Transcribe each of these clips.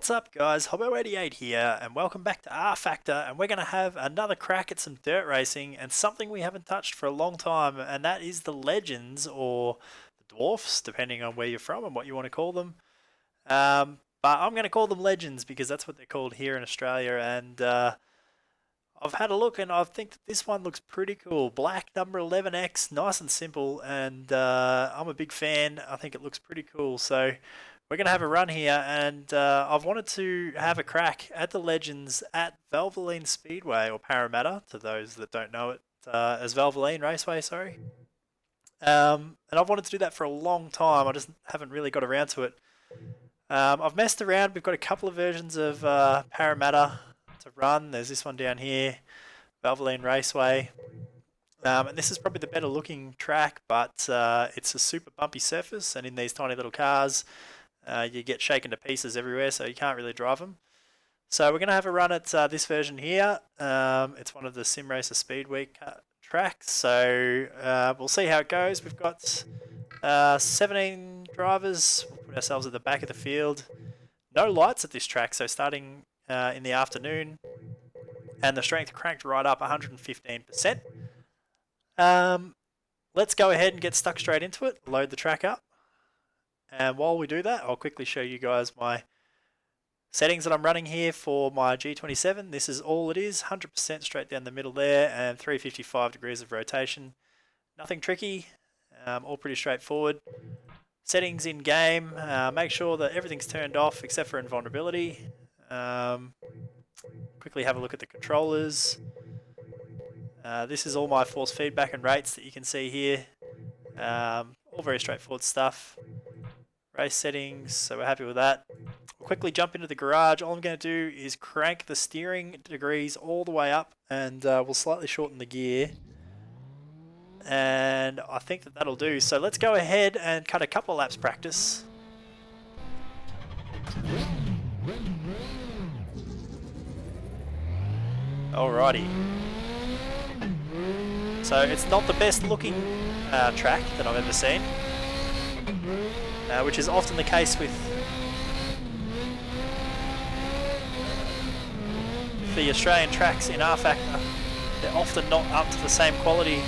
What's up guys, Hobbo88 here and welcome back to rFactor, and we're going to have another crack at some dirt racing and something we haven't touched for a long time, and that is the legends or the dwarfs, depending on where you're from and what you want to call them. But I'm going to call them legends because that's what they're called here in Australia, and I've had a look and I think that this one looks pretty cool. Black number 11X, nice and simple, and I'm a big fan. I think it looks pretty cool. So we're going to have a run here, and I've wanted to have a crack at the legends at Valvoline Speedway, or Paramatta, to those that don't know it as Valvoline Raceway, sorry. And I've wanted to do that for a long time. I just haven't really got around to it. I've messed around. We've got a couple of versions of Paramatta to run. There's this one down here, Valvoline Raceway. And this is probably the better looking track, but it's a super bumpy surface, and in these tiny little cars, you get shaken to pieces everywhere, so you can't really drive them. So we're going to have a run at this version here. It's one of the Sim Racer Speed Week tracks, so we'll see how it goes. We've got 17 drivers. We'll put ourselves at the back of the field. No lights at this track, so starting in the afternoon, and the strength cranked right up 115%. Let's go ahead and get stuck straight into it, load the track up. And while we do that, I'll quickly show you guys my settings that I'm running here for my G27. This is all it is, 100% straight down the middle there, and 355 degrees of rotation. Nothing tricky, all pretty straightforward. Settings in game, make sure that everything's turned off except for invulnerability. Quickly have a look at the controllers. This is all my force feedback and rates that you can see here. All very straightforward stuff. Race settings, so we're happy with that. We'll quickly jump into the garage. All I'm going to do is crank the steering degrees all the way up, and we'll slightly shorten the gear. And I think that that'll do. So let's go ahead and cut a couple of laps practice. Alrighty. So it's not the best looking track that I've ever seen. Which is often the case with the Australian tracks in rFactor. They're often not up to the same quality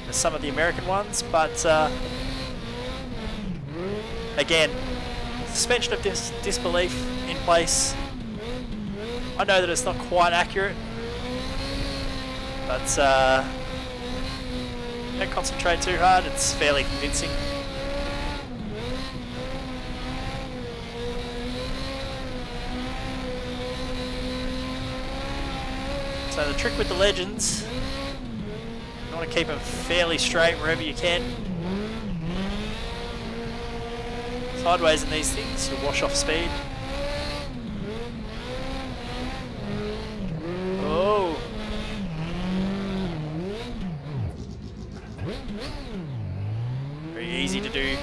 as some of the American ones, but again, suspension of disbelief in place. I know that it's not quite accurate, but don't concentrate too hard, it's fairly convincing. So the trick with the legends, you want to keep them fairly straight wherever you can. Sideways in these things, you'll wash off speed. Oh! Very easy to do.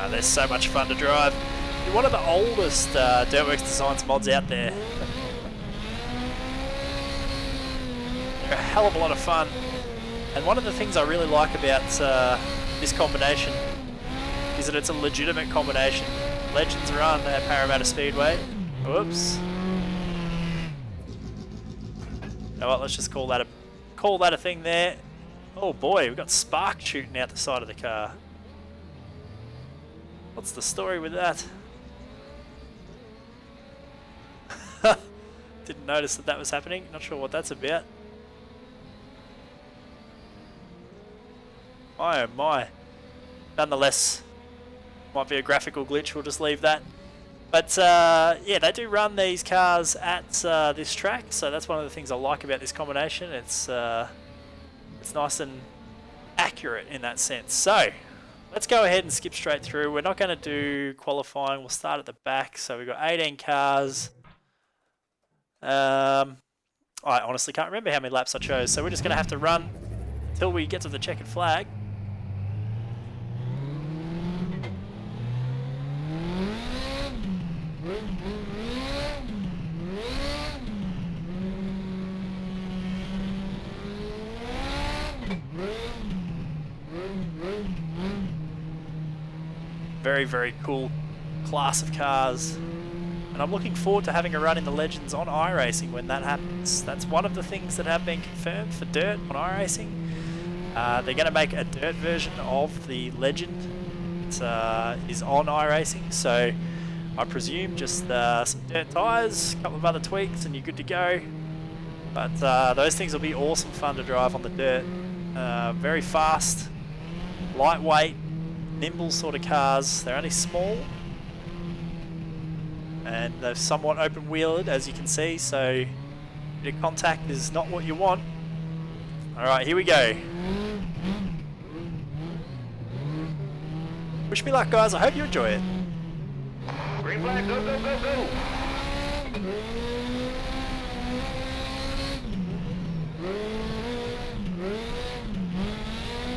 They're so much fun to drive. You're one of the oldest Dirtworks Designs mods out there. They're a hell of a lot of fun. And one of the things I really like about this combination is that it's a legitimate combination. Legends run at Paramatta Speedway. Whoops. You know what, let's just call that a thing there. Oh boy, we've got spark shooting out the side of the car. What's the story with that? Didn't notice that was happening. Not sure what that's about. My oh my. Nonetheless, might be a graphical glitch. We'll just leave that. But yeah, they do run these cars at this track, so that's one of the things I like about this combination. It's nice and accurate in that sense. So let's go ahead and skip straight through. We're not going to do qualifying. We'll start at the back. So we've got 18 cars. I honestly can't remember how many laps I chose, so we're just going to have to run until we get to the checkered flag. Very, very cool class of cars. And I'm looking forward to having a run in the Legends on iRacing when that happens. That's one of the things that have been confirmed for Dirt on iRacing. They're going to make a Dirt version of the Legend that is on iRacing. So I presume just some Dirt tyres, a couple of other tweaks, and you're good to go. But those things will be awesome fun to drive on the Dirt. Very fast, lightweight, nimble sort of cars. They're only small and they're somewhat open wheeled, as you can see, so bit of contact is not what you want. Alright, here we go. Wish me luck, guys. I hope you enjoy it. Green flag, go, go, go, go!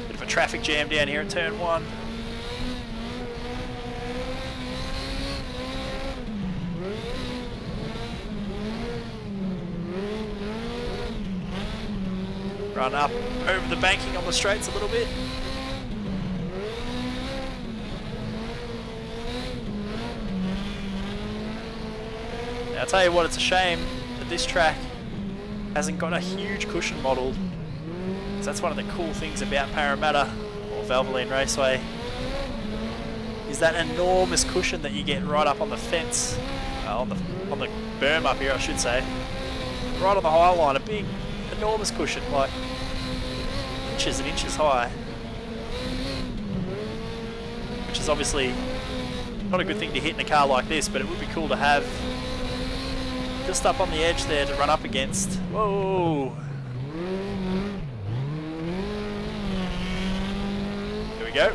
Bit of a traffic jam down here at turn 1. Run up over the banking on the straights a little bit. Now, I'll tell you what, it's a shame that this track hasn't got a huge cushion model. Because that's one of the cool things about Paramatta or Valvoline Raceway, is that enormous cushion that you get right up on the fence, on the berm up here, I should say, right on the high line. A big, enormous cushion, like inches and inches high, which is obviously not a good thing to hit in a car like this, but it would be cool to have just up on the edge there to run up against. Whoa! Here we go.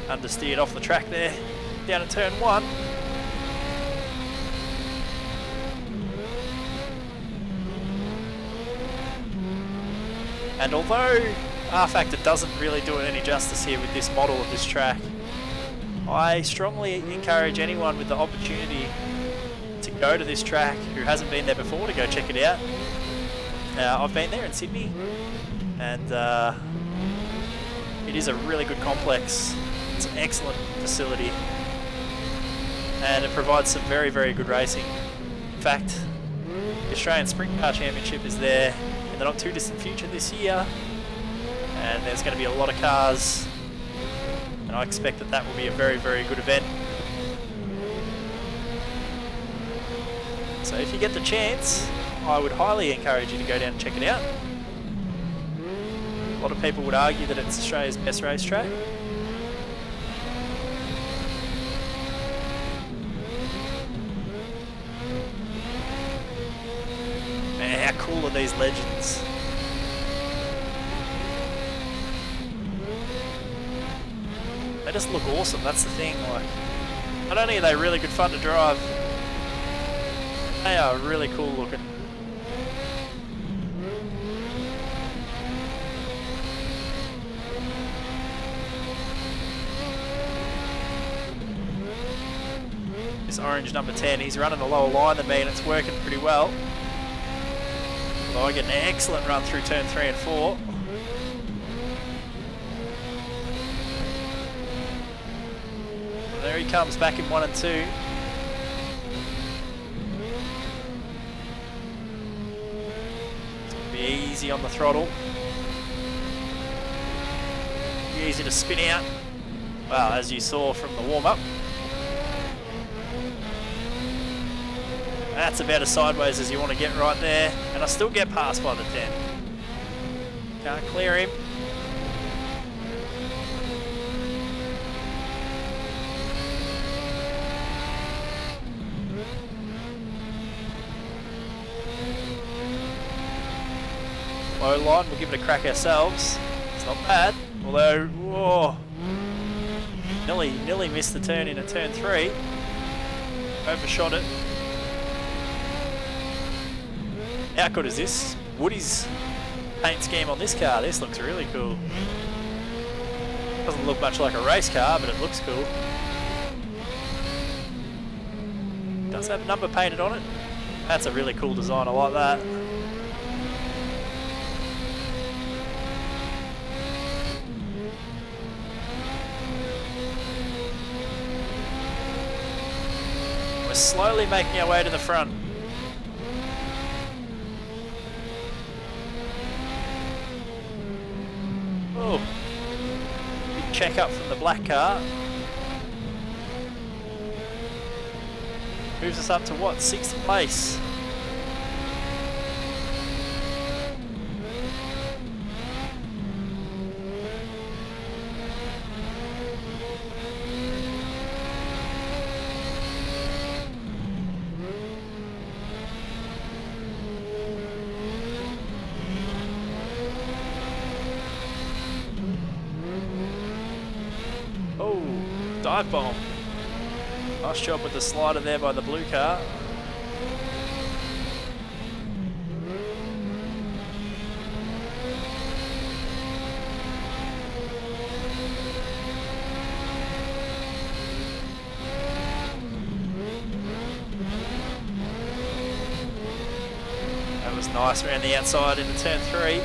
Understeered off the track there, down at turn 1. And although rFactor doesn't really do it any justice here with this model of this track, I strongly encourage anyone with the opportunity to go to this track who hasn't been there before to go check it out. I've been there in Sydney, and it is a really good complex. It's an excellent facility, and it provides some very, very good racing. In fact, the Australian Sprint Car Championship is there in the not too distant future this year, and there's going to be a lot of cars, and I expect that that will be a very, very good event. So if you get the chance, I would highly encourage you to go down and check it out. A lot of people would argue that it's Australia's best racetrack. Man, how cool are these Legends? They just look awesome, that's the thing. Like, not only are they really good fun to drive, they are really cool looking. This orange number 10, he's running a lower line than me and it's working pretty well. Although I get an excellent run through turn 3 and 4. And there he comes back in 1 and 2. Be easy on the throttle. Be easy to spin out. Well, as you saw from the warm-up. That's about as sideways as you want to get right there. And I still get past by the 10. Can't clear him. Low line, we'll give it a crack ourselves. It's not bad, although, whoa, Nearly missed the turn in a turn 3. Overshot it. How good is this? Woody's paint scheme on this car. This looks really cool. Doesn't look much like a race car, but it looks cool. Does have a number painted on it. That's a really cool design. I like that. We're slowly making our way to the front. Oh, big check up from the black car. Moves us up to what, 6th place? Oh, dive bomb. Nice job with the slider there by the blue car. That was nice around the outside into turn 3.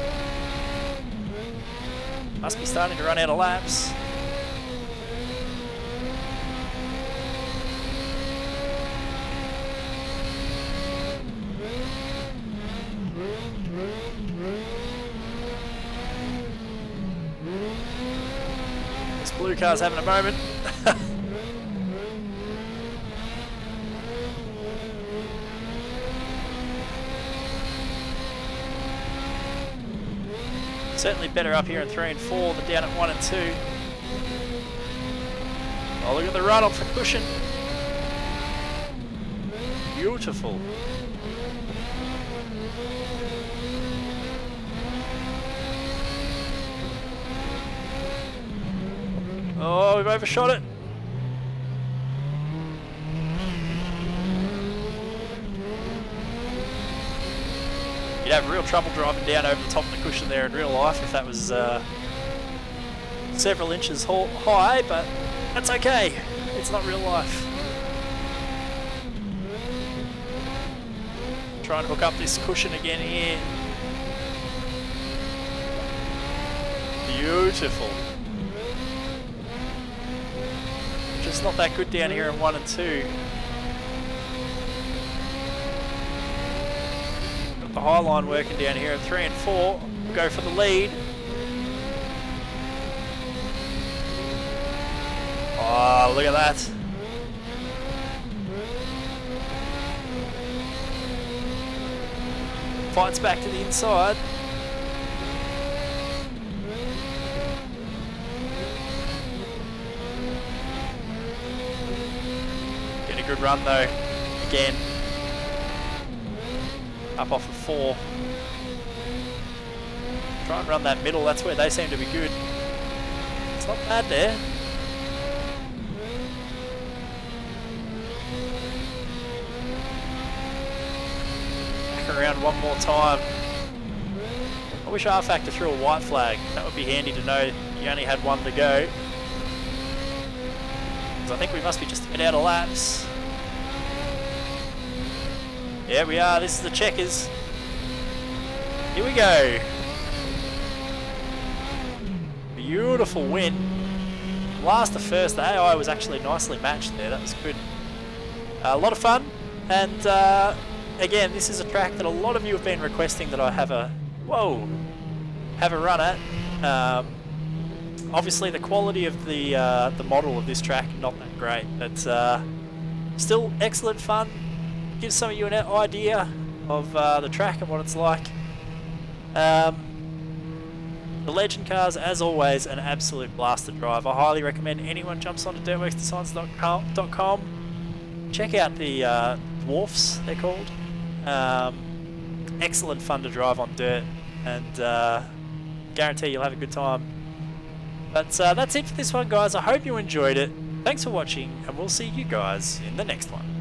Must be starting to run out of laps. This blue car's having a moment. Certainly better up here in 3 and 4 than down at 1 and 2. Oh, look at the run off the cushion. Beautiful. Oh, we've overshot it. You'd have real trouble driving down over the top of the cushion there in real life if that was several inches high, but that's okay. It's not real life. Try and hook up this cushion again here. Beautiful. Just not that good down here in 1 and 2. Got the high line working down here in 3 and 4. We'll go for the lead. Oh, look at that. Fights back to the inside. Get a good run though, again. Up off of 4. Try and run that middle, that's where they seem to be good. It's not bad there. Around one more time. I wish rFactor threw a white flag. That would be handy to know you only had 1 to go. Because I think we must be just a bit out of laps. Yeah, we are. This is the checkers. Here we go. Beautiful win. Last to first. The AI was actually nicely matched there. That was good. A lot of fun. And again, this is a track that a lot of you have been requesting that I have a run at. Obviously, the quality of the model of this track not that great, but still excellent fun. Gives some of you an idea of the track and what it's like. The Legend cars, as always, an absolute blast to drive. I highly recommend anyone jumps onto dirtworksdesigns.com. Check out the Dwarfs, they're called. Excellent fun to drive on dirt, and guarantee you'll have a good time. But that's it for this one, guys. I hope you enjoyed it. Thanks for watching, and we'll see you guys in the next one.